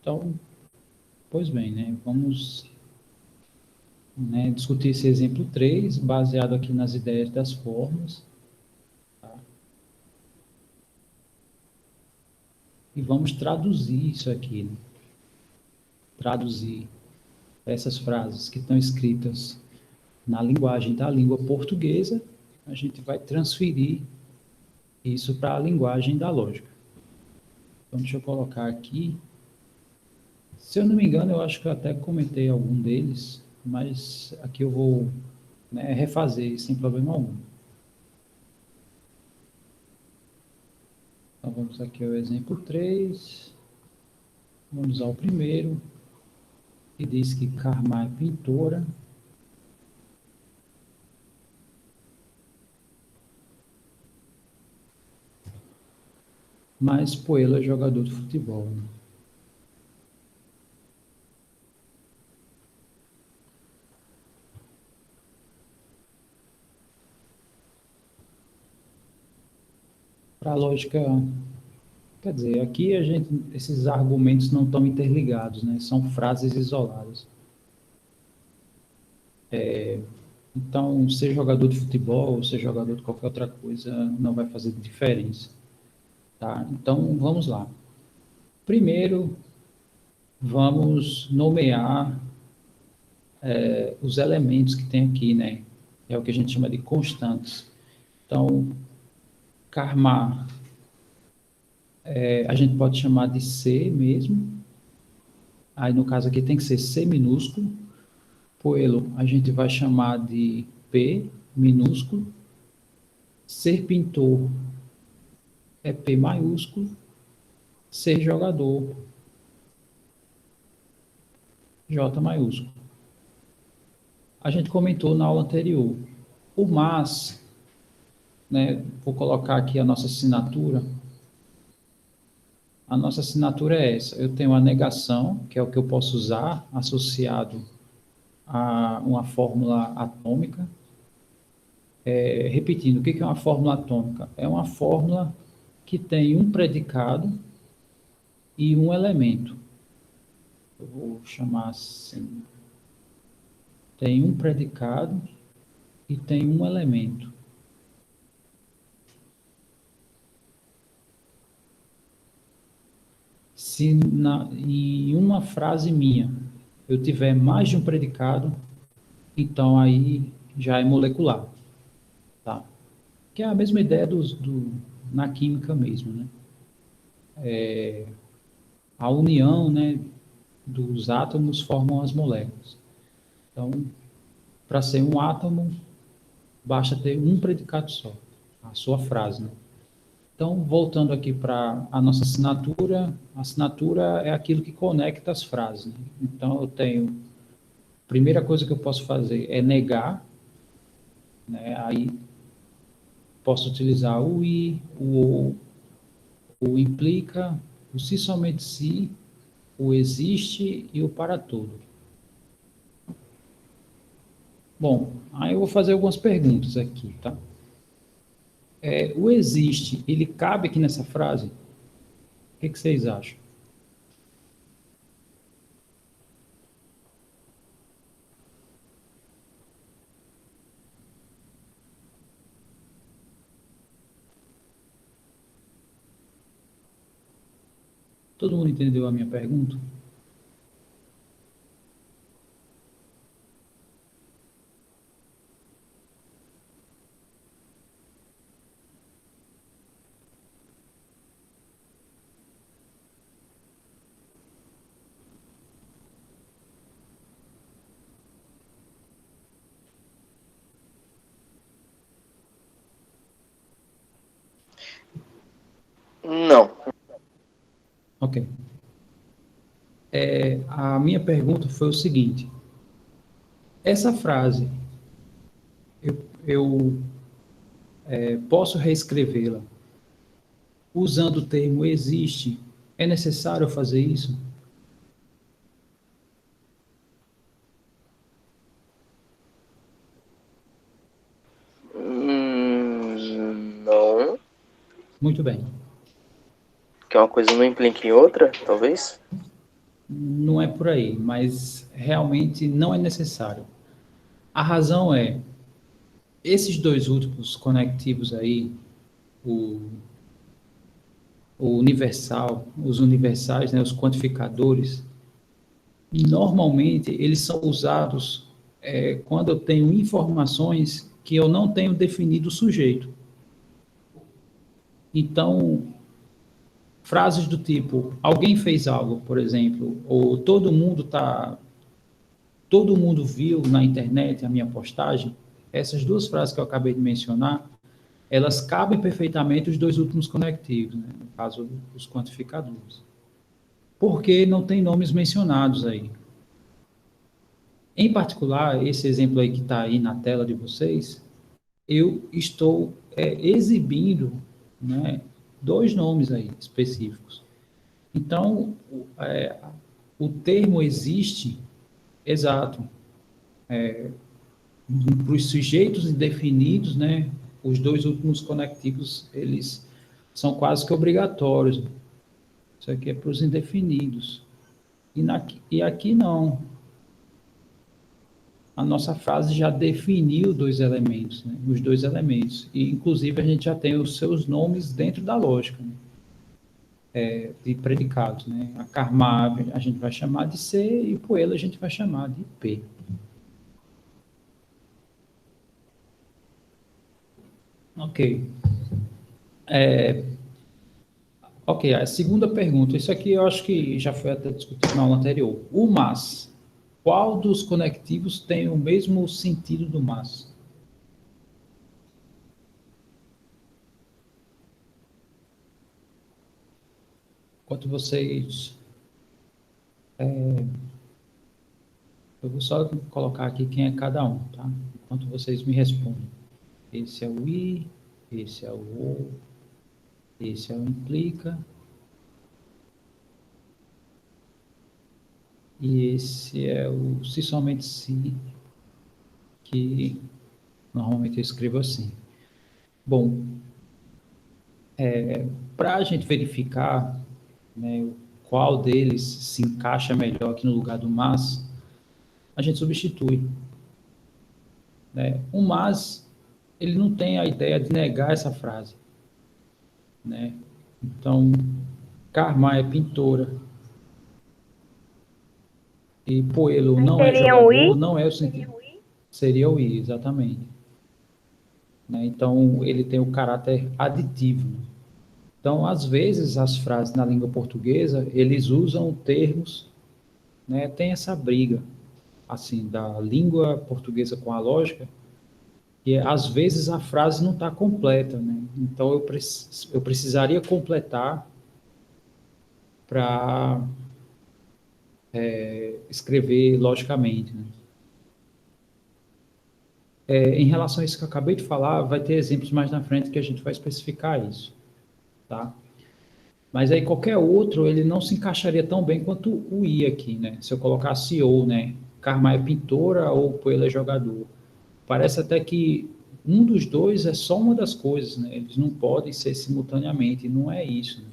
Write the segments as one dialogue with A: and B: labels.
A: Então, pois bem, né? Vamos, né, discutir esse exemplo 3 baseado aqui nas ideias das formas. Tá? E vamos traduzir isso aqui, né? Traduzir essas frases que estão escritas na linguagem da língua portuguesa, a gente vai transferir isso para a linguagem da lógica. Então, deixa eu colocar aqui. Se eu não me engano, eu acho que eu até comentei algum deles, mas aqui eu vou, né, refazer sem problema algum. Então, vamos aqui ao exemplo 3. Vamos ao primeiro, que diz que Carma é pintora. Mas Poelo é jogador de futebol. Né? Para a lógica, quer dizer, aqui esses argumentos não estão interligados, né? São frases isoladas. Então, ser jogador de futebol, ser jogador de qualquer outra coisa, não vai fazer diferença. Tá? Então, vamos lá. Primeiro, vamos nomear os elementos que tem aqui, né? É o que a gente chama de constantes. Então, Karma, a gente pode chamar de C mesmo. Aí, no caso aqui, tem que ser C minúsculo. Poelo, a gente vai chamar de P minúsculo. Ser pintor é P maiúsculo. Ser jogador, J maiúsculo. A gente comentou na aula anterior. O mas, né, vou colocar aqui a nossa assinatura. A nossa assinatura é essa. Eu tenho a negação, que é o que eu posso usar associado a uma fórmula atômica. Repetindo, o que é uma fórmula atômica? É uma fórmula que tem um predicado e um elemento. Eu vou chamar assim. Tem um predicado e tem um elemento. Se em uma frase minha eu tiver mais de um predicado, então aí já é molecular, tá? Que é a mesma ideia na química mesmo, né? A união, né, dos átomos formam as moléculas. Então, para ser um átomo, basta ter um predicado só, a sua frase, né? Então, voltando aqui para a nossa assinatura, a assinatura é aquilo que conecta as frases. Né? Então, eu tenho, a primeira coisa que eu posso fazer é negar, né? Aí posso utilizar o i, o implica, o se somente se, o existe e o para tudo. Bom, aí eu vou fazer algumas perguntas aqui, tá? O existe, ele cabe aqui nessa frase? O que vocês acham? Todo mundo entendeu a minha pergunta?
B: Não.
A: Ok. A minha pergunta foi o seguinte: essa frase, eu posso reescrevê-la usando o termo existe? É necessário fazer isso?
B: Não.
A: Muito bem.
B: Que uma coisa não implica em outra, talvez?
A: não é por aí, mas realmente não é necessário. A razão é, esses dois últimos conectivos aí, o, o universal, os universais, né, os quantificadores, normalmente eles são usados quando eu tenho informações que eu não tenho definido o sujeito. Então, frases do tipo, alguém fez algo, por exemplo, ou todo mundo viu na internet a minha postagem, essas duas frases que eu acabei de mencionar, elas cabem perfeitamente os dois últimos conectivos, né? No caso, os quantificadores. Porque não tem nomes mencionados aí. Em particular, esse exemplo aí que está aí na tela de vocês, eu estou exibindo, né, dois nomes aí específicos. Então, o termo existe, exato, para os sujeitos indefinidos, né, os dois últimos conectivos, eles são quase que obrigatórios. Isso aqui é para os indefinidos. E aqui não. A nossa frase já definiu dois elementos, né, os dois elementos. E, inclusive, a gente já tem os seus nomes dentro da lógica, né, de predicados. Né? A Karma a gente vai chamar de C e o Poela a gente vai chamar de P. Ok. Ok, a segunda pergunta. Isso aqui eu acho que já foi até discutido na aula anterior. O mas. Qual dos conectivos tem o mesmo sentido do mas? Enquanto vocês. Eu vou só colocar aqui quem é cada um, tá? Enquanto vocês me respondem. Esse é o i, esse é o ou, esse é o implica, e esse é o se somente se, que normalmente eu escrevo assim. Bom, para a gente verificar, né, qual deles se encaixa melhor aqui no lugar do mas, a gente substitui. Né? O mas, ele não tem a ideia de negar essa frase. Né? Então, Karma é pintora e Poelo não é
C: Seria o
A: jogador,
C: I?
A: não é o sentido. Seria o I, exatamente. Né? Então, ele tem o caráter aditivo. Né? Então, às vezes, as frases na língua portuguesa, eles usam termos, né? Tem essa briga, assim, da língua portuguesa com a lógica, e às vezes a frase não está completa, né? Então, eu precisaria completar para escrever logicamente, né? Em relação a isso que eu acabei de falar, vai ter exemplos mais na frente que a gente vai especificar isso, tá? Mas aí qualquer outro, ele não se encaixaria tão bem quanto o I aqui, né? Se eu colocasse ou, né? Karma é pintora ou Poela é jogador. Parece até que um dos dois é só uma das coisas, né? Eles não podem ser simultaneamente, e não é isso, né?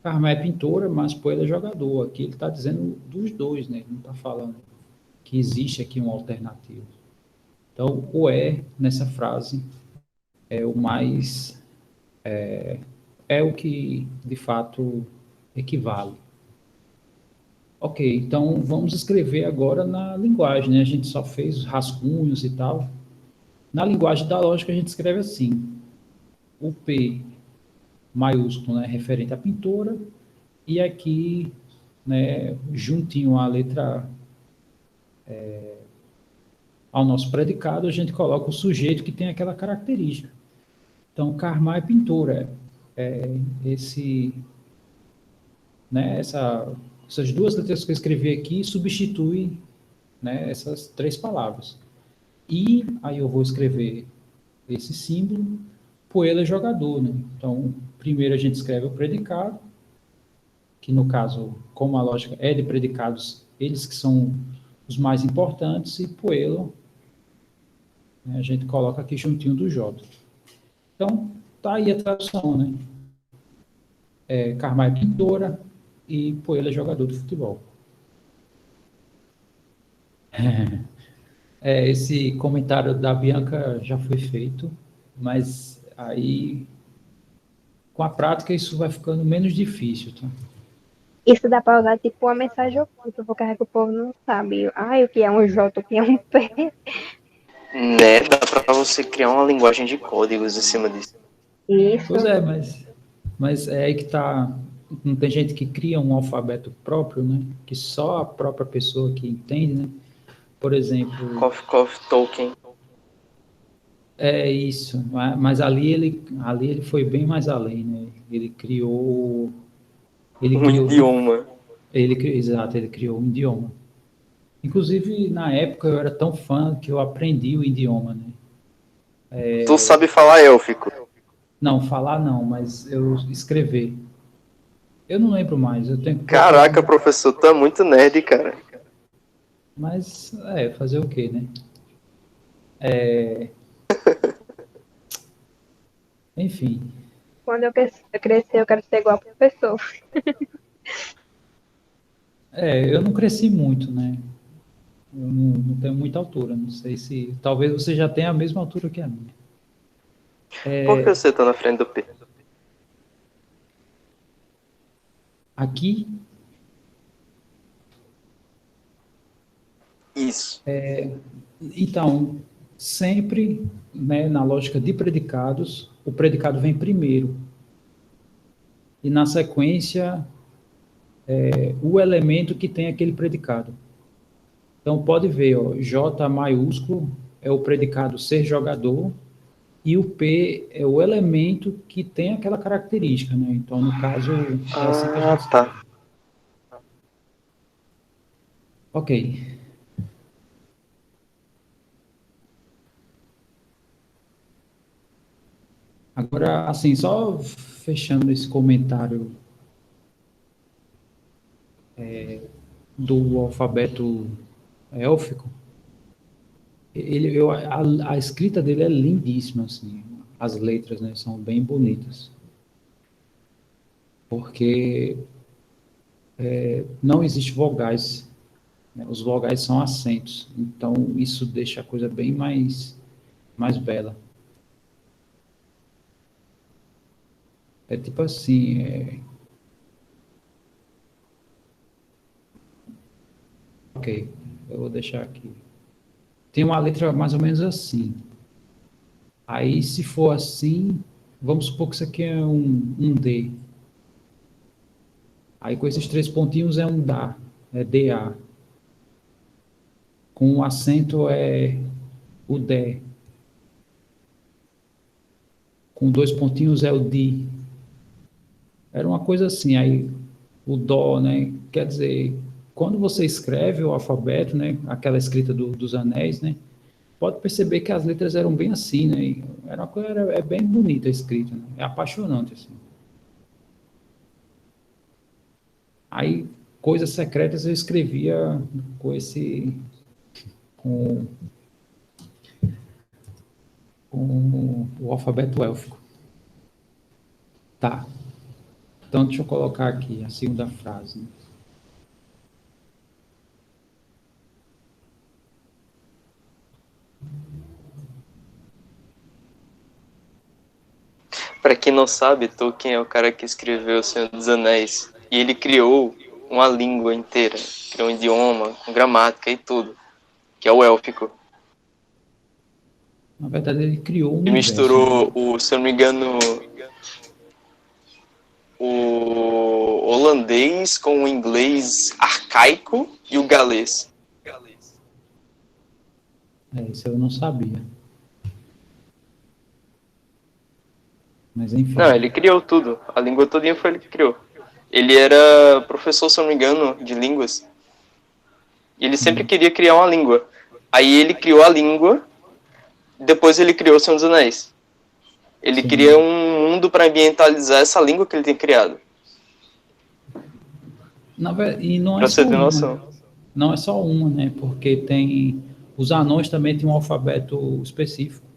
A: Karma é pintora, mas Poela é jogador. Aqui ele está dizendo dos dois, né? Ele não está falando que existe aqui uma alternativa. Então, o nessa frase é o mais é o que de fato equivale. Ok, então vamos escrever agora na linguagem, né? A gente só fez rascunhos e tal. Na linguagem da lógica a gente escreve assim: o P maiúsculo, né, referente à pintora, e aqui, né, juntinho à letra ao nosso predicado, a gente coloca o sujeito que tem aquela característica. Então, Karma é pintora. Esse, né, essas duas letras que eu escrevi aqui substituem, né, essas três palavras. E aí eu vou escrever esse símbolo, Poela é jogador, né? Então, primeiro a gente escreve o predicado, que no caso, como a lógica é de predicados, eles que são os mais importantes, e Poelo, né, a gente coloca aqui juntinho do J. Então, tá aí a tradução, né? Karma é pintora e Poela é jogador de futebol. Esse comentário da Bianca já foi feito, mas aí com a prática isso vai ficando menos difícil, tá?
C: Isso dá pra usar tipo uma mensagem oculta, porque é que o povo não sabe. Ai, o que é um J, o que é um P.
B: Né? Dá pra você criar uma linguagem de códigos em cima disso.
A: Pois
C: Isso.
A: é, mas é aí que tá. Não tem gente que cria um alfabeto próprio, né? Que só a própria pessoa que entende, né? Por exemplo,
B: Coffee, coffee, token.
A: é isso, mas ali ele foi bem mais além, né? Ele
B: Um
A: criou,
B: idioma.
A: exato, ele criou um idioma. Inclusive, na época, eu era tão fã que eu aprendi o idioma, né?
B: Tu sabe falar élfico.
A: Não, falar não, mas eu escrever. Eu não lembro mais, eu tenho que procurar.
B: Caraca, professor, tu é muito nerd, cara.
A: Mas, fazer o quê, né? Enfim,
C: Quando eu crescer, eu quero ser igual ao professor.
A: eu não cresci muito, né? Eu não tenho muita altura, não sei se. Talvez você já tenha a mesma altura que a minha.
B: Por que você tá na frente do P?
A: Aqui,
B: Isso.
A: então, sempre, né, na lógica de predicados, o predicado vem primeiro. E na sequência, o elemento que tem aquele predicado. Então, pode ver, ó, J maiúsculo é o predicado ser jogador e o P é o elemento que tem aquela característica, né? Então, no caso, é assim que a
B: Ah,
A: gente escreve.
B: tá.
A: Ok. Agora, assim, só fechando esse comentário do alfabeto élfico, a escrita dele é lindíssima, assim. As letras, né, são bem bonitas. Porque não existe vogais, né? Os vogais são acentos. Então, isso deixa a coisa bem mais bela. É tipo assim, ok, eu vou deixar aqui. Tem uma letra mais ou menos assim. Aí, se for assim, vamos supor que isso aqui é um D. Aí, com esses três pontinhos é um DA, é DA. Com o acento é o DE. Com dois pontinhos é o DI. Era uma coisa assim, aí o dó, né? Quer dizer, quando você escreve o alfabeto, né? Aquela escrita dos anéis, né? Pode perceber que as letras eram bem assim, né? E era uma coisa, é bem bonita a escrita, né? É apaixonante, assim. Aí, coisas secretas eu escrevia com com, com o alfabeto élfico. Tá. Então, deixa eu colocar aqui a segunda frase, né?
B: Pra quem não sabe, Tolkien é o cara que escreveu O Senhor dos Anéis. E ele criou uma língua inteira. Criou um idioma, com gramática e tudo. Que é o élfico.
A: Na verdade, ele criou o
B: Ele
A: universo, né?
B: misturou, se eu não me engano, o holandês com o inglês arcaico e o galês.
A: Isso eu não sabia. Mas,
B: Não,
A: enfim.
B: ele criou tudo. A língua todinha foi ele que criou. Ele era professor, se eu não me engano, de línguas. E ele sempre queria criar uma língua. Aí ele criou a língua, depois ele criou o Senhor dos Anéis. Ele queria
A: Sim.
B: um mundo para ambientalizar essa língua que ele tinha criado.
A: E não é
B: Pra
A: só
B: você ter
A: uma.
B: noção.
A: Não é só uma, né? Porque tem. Os anões também têm um alfabeto específico.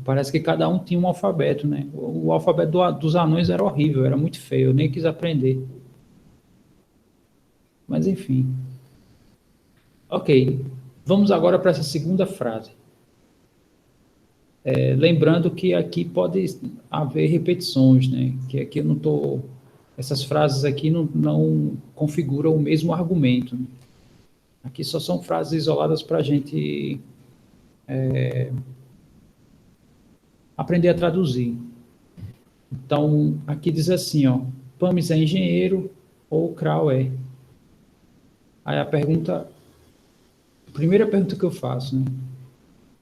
A: Parece que cada um tinha um alfabeto, né? O alfabeto dos anões era horrível, era muito feio, eu nem quis aprender. Mas enfim. Ok, vamos agora para essa segunda frase. Lembrando que aqui pode haver repetições, né? Que aqui eu não estou... Essas frases aqui não configuram o mesmo argumento, né? Aqui só são frases isoladas para a gente aprender a traduzir. Então, aqui diz assim, ó, Pames é engenheiro ou Krau é? Aí a primeira pergunta que eu faço, né?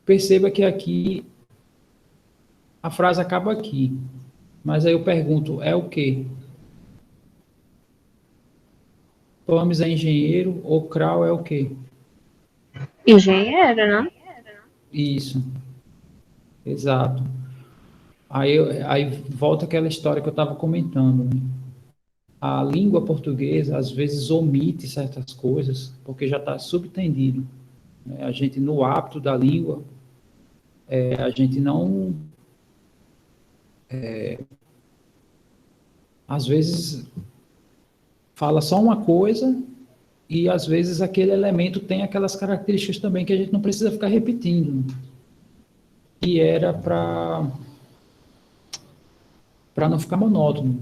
A: Perceba que aqui a frase acaba aqui, mas aí eu pergunto, é o quê? Pames é engenheiro ou Krau é o quê?
C: Engenheiro, não?
A: Isso, exato. Aí volta aquela história que eu estava comentando, né? A língua portuguesa às vezes omite certas coisas porque já está subtendido, né? A gente no hábito da língua, a gente não, às vezes fala só uma coisa e às vezes aquele elemento tem aquelas características também que a gente não precisa ficar repetindo, né? Que era para não ficar monótono.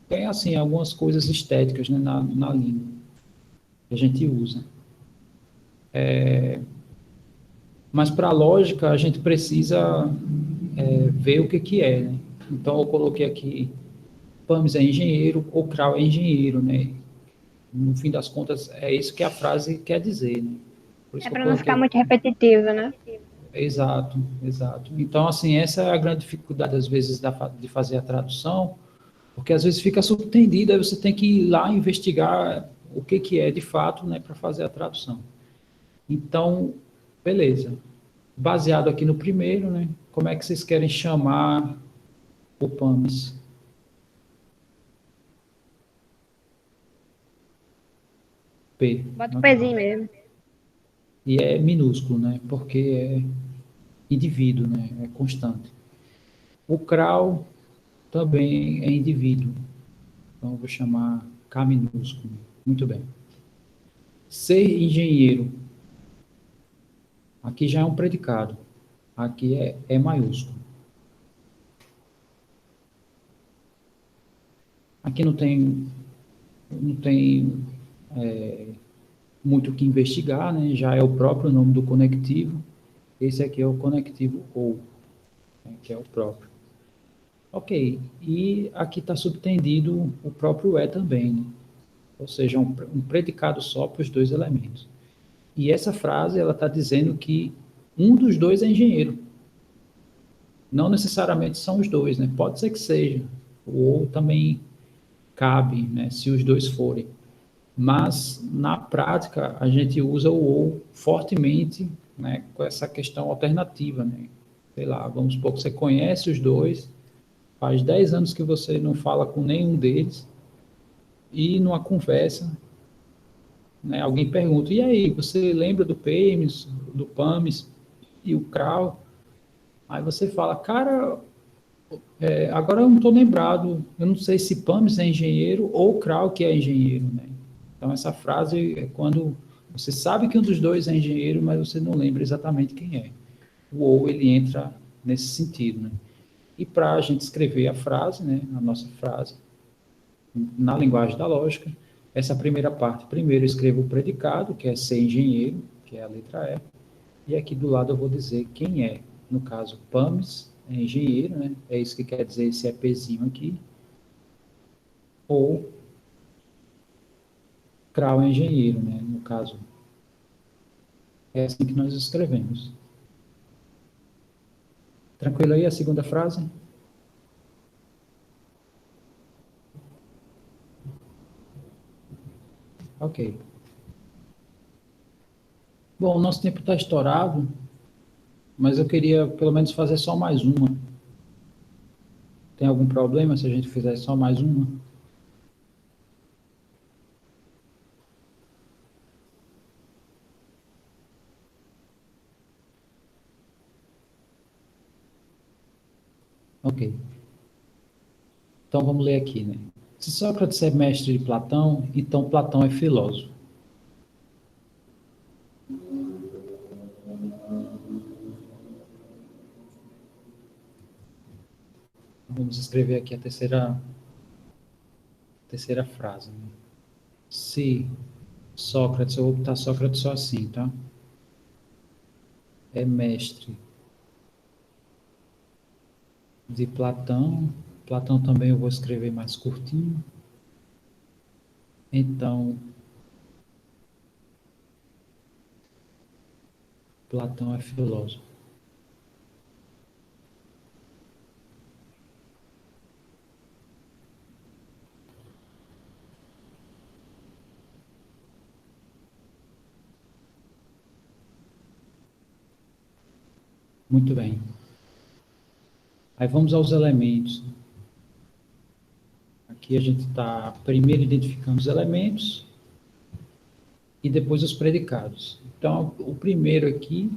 A: Tem assim algumas coisas estéticas, né, na língua que a gente usa. Mas para a lógica, a gente precisa ver o que, que é, né? Então, eu coloquei aqui, Pames é engenheiro ou Krau é engenheiro, né? No fim das contas, é isso que a frase quer dizer, né? Por isso
C: É
A: que eu
C: para não ficar
A: coloquei.
C: muito repetitivo, né?
A: Exato, exato. Então, assim, essa é a grande dificuldade, às vezes, de fazer a tradução, porque às vezes fica subtendido, aí você tem que ir lá investigar o que, que é de fato, né, para fazer a tradução. Então, beleza. Baseado aqui no primeiro, né? Como é que vocês querem chamar o PAMS? P.
C: Bota o
A: Ok.
C: pezinho mesmo.
A: E é minúsculo, né? Porque é indivíduo, né? É constante. O CRAL também é indivíduo. Então, eu vou chamar K minúsculo. Muito bem. Ser engenheiro. Aqui já é um predicado. Aqui é maiúsculo. Aqui não tem muito o que investigar, né? Já é o próprio nome do conectivo. Esse aqui é o conectivo ou, né? Que é o próprio. Ok. E aqui está subtendido o próprio é também, né? Ou seja, um predicado só para os dois elementos. E essa frase ela está dizendo que um dos dois é engenheiro. Não necessariamente são os dois, né? Pode ser que seja. O ou também cabe, né? Se os dois forem. Mas na prática a gente usa o ou fortemente, né? Com essa questão alternativa, né? Sei lá, vamos supor que você conhece os dois, faz 10 anos que você não fala com nenhum deles e numa conversa, né? Alguém pergunta: "E aí, você lembra do PAMES, do PAMES e o CRAL?" Aí você fala: "Cara, agora eu não estou lembrado, eu não sei se Pames é engenheiro ou Krau que é engenheiro, né?" Então, essa frase é quando você sabe que um dos dois é engenheiro, mas você não lembra exatamente quem é. O ou, ele entra nesse sentido, né? E para a gente escrever a frase, né, a nossa frase, na linguagem da lógica, essa primeira parte, primeiro eu escrevo o predicado, que é ser engenheiro, que é a letra E aqui do lado eu vou dizer quem é. No caso, Pames é engenheiro, né? É isso que quer dizer esse EPzinho aqui. Ou Krau é engenheiro, né? No caso, é assim que nós escrevemos. Tranquilo aí a segunda frase? Ok. Bom, o nosso tempo está estourado, mas eu queria pelo menos fazer só mais uma. Tem algum problema se a gente fizer só mais uma? Ok. Então vamos ler aqui, né? Se Sócrates é mestre de Platão, então Platão é filósofo. Vamos escrever aqui a terceira frase, né? Se Sócrates, eu vou botar Sócrates só assim, tá? É mestre de Platão. Platão também eu vou escrever mais curtinho. Então, Platão é filósofo. Muito bem. Aí vamos aos elementos. Aqui a gente está primeiro identificando os elementos e depois os predicados. Então, o primeiro aqui,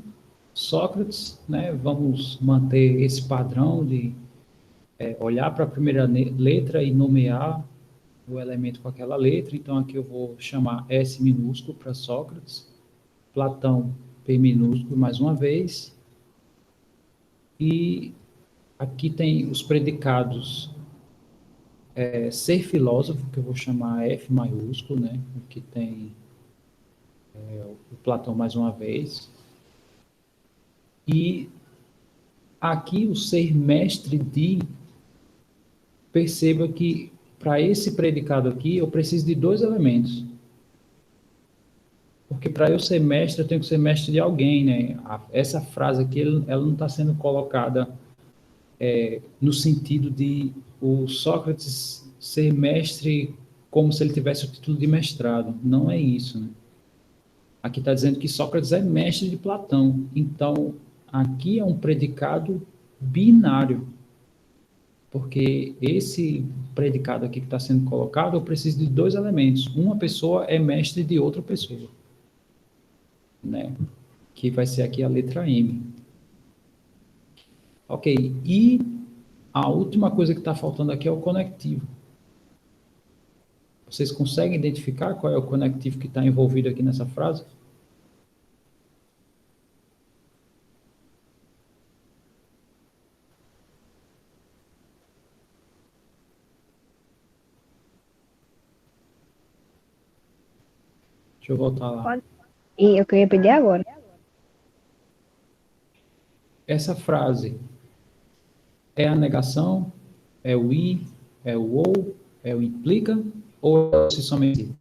A: Sócrates, né? Vamos manter esse padrão de olhar para a primeira letra e nomear o elemento com aquela letra. Então, aqui eu vou chamar S minúsculo para Sócrates, Platão, P minúsculo mais uma vez, e aqui tem os predicados ser filósofo, que eu vou chamar F maiúsculo, né? Aqui tem o Platão mais uma vez. E aqui o ser mestre de, perceba que para esse predicado aqui eu preciso de dois elementos. Porque para eu ser mestre, eu tenho que ser mestre de alguém, né? Essa frase aqui, ela não está sendo colocada no sentido de o Sócrates ser mestre como se ele tivesse o título de mestrado. Não é isso, né? Aqui está dizendo que Sócrates é mestre de Platão. Então, aqui é um predicado binário. Porque esse predicado aqui que está sendo colocado, eu preciso de dois elementos. Uma pessoa é mestre de outra pessoa, né? Que vai ser aqui a letra M. Ok, e a última coisa que está faltando aqui é o conectivo. Vocês conseguem identificar qual é o conectivo que está envolvido aqui nessa frase? Deixa eu voltar lá.
C: Pode. E eu queria pedir agora.
A: Essa frase é a negação, é o i, é o ou, é o implica, ou é se somente?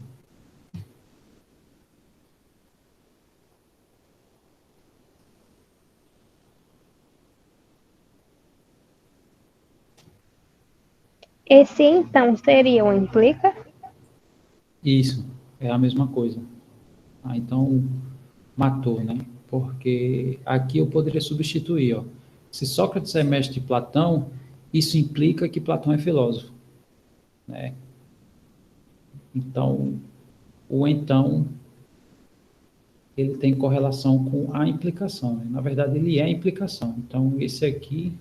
C: Esse então seria um implica?
A: Isso, é a mesma coisa. Ah, então, matou, né? Porque aqui eu poderia substituir, ó. Se Sócrates é mestre de Platão, isso implica que Platão é filósofo, né? Então, o então, ele tem correlação com a implicação, né? Na verdade, ele é a implicação. Então, esse aqui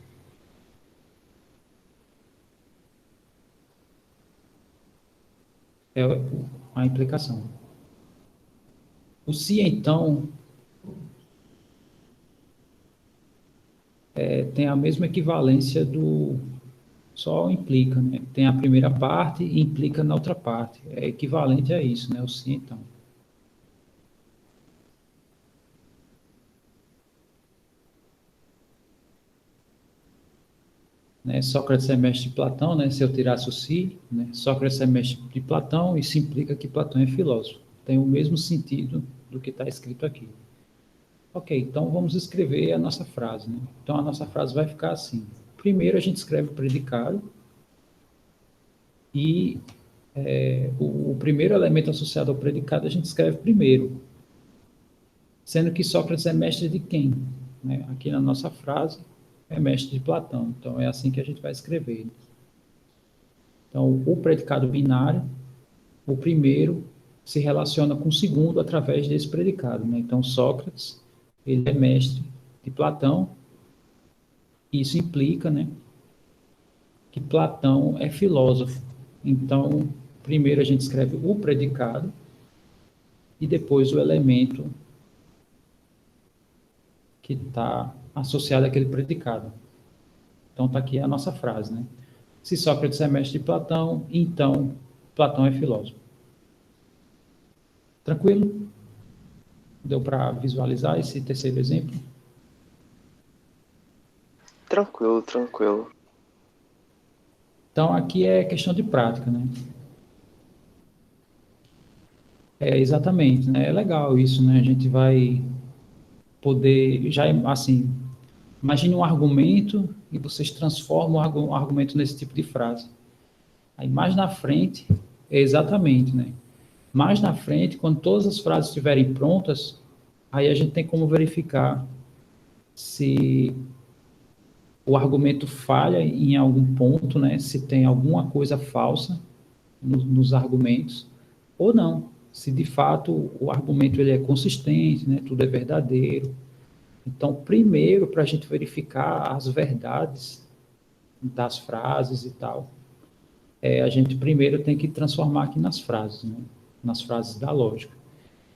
A: é a implicação. O se então tem a mesma equivalência do só implica, né? Tem a primeira parte e implica na outra parte. É equivalente a isso, né? O se então. Né? Sócrates é mestre de Platão, né? Se eu tirasse o si, né? Sócrates é mestre de Platão, isso implica que Platão é filósofo. Tem o mesmo sentido do que está escrito aqui. Ok, então vamos escrever a nossa frase, né? Então a nossa frase vai ficar assim. Primeiro a gente escreve o predicado e o primeiro elemento associado ao predicado a gente escreve primeiro, sendo que Sócrates é mestre de quem? Né? Aqui na nossa frase é mestre de Platão, então é assim que a gente vai escrever. Então, o predicado binário, o primeiro se relaciona com o segundo através desse predicado, né? Então, Sócrates, ele é mestre de Platão, isso implica, né, que Platão é filósofo. Então, primeiro a gente escreve o predicado e depois o elemento que está associado àquele predicado. Então, está aqui a nossa frase, né? Se Sócrates é mestre de Platão, então Platão é filósofo. Tranquilo? Deu para visualizar esse terceiro exemplo?
B: Tranquilo, tranquilo.
A: Então, aqui é questão de prática, né? É, exatamente, né? É legal isso, né? A gente vai poder, já assim, imagine um argumento e vocês transformam o argumento nesse tipo de frase. Aí mais na frente, é exatamente, né? Mais na frente, quando todas as frases estiverem prontas, aí a gente tem como verificar se o argumento falha em algum ponto, né? Se tem alguma coisa falsa nos argumentos ou não. Se de fato o argumento ele é consistente, né? Tudo é verdadeiro. Então, primeiro, para a gente verificar as verdades das frases e tal, a gente primeiro tem que transformar aqui nas frases, né? Nas frases da lógica.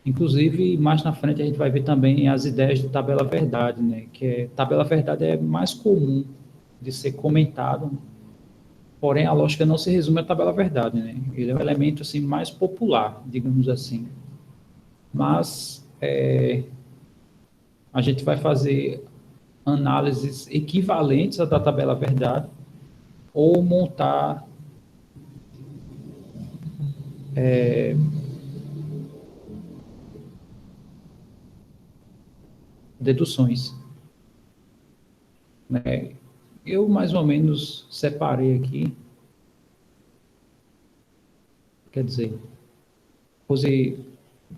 A: Inclusive, mais na frente a gente vai ver também as ideias de tabela verdade, né? Tabela verdade é mais comum de ser comentado, né? Porém a lógica não se resume à tabela verdade, né? Ele é um elemento assim mais popular, digamos assim. Mas a gente vai fazer análises equivalentes à da tabela verdade ou montar deduções, né? Eu mais ou menos separei aqui, quer dizer,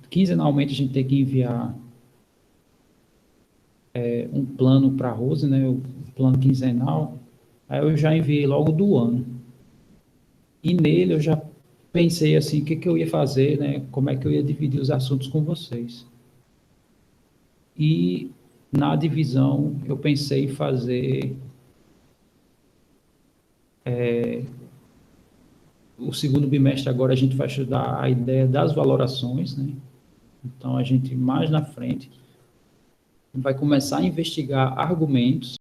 A: quinzenalmente a gente tem que enviar um plano para a Rose, né? O plano quinzenal. Aí eu já enviei logo do ano. E nele eu já pensei assim, o que que eu ia fazer, né? Como é que eu ia dividir os assuntos com vocês. E na divisão eu pensei em fazer o segundo bimestre agora a gente vai estudar a ideia das valorações, né? Então a gente mais na frente vai começar a investigar argumentos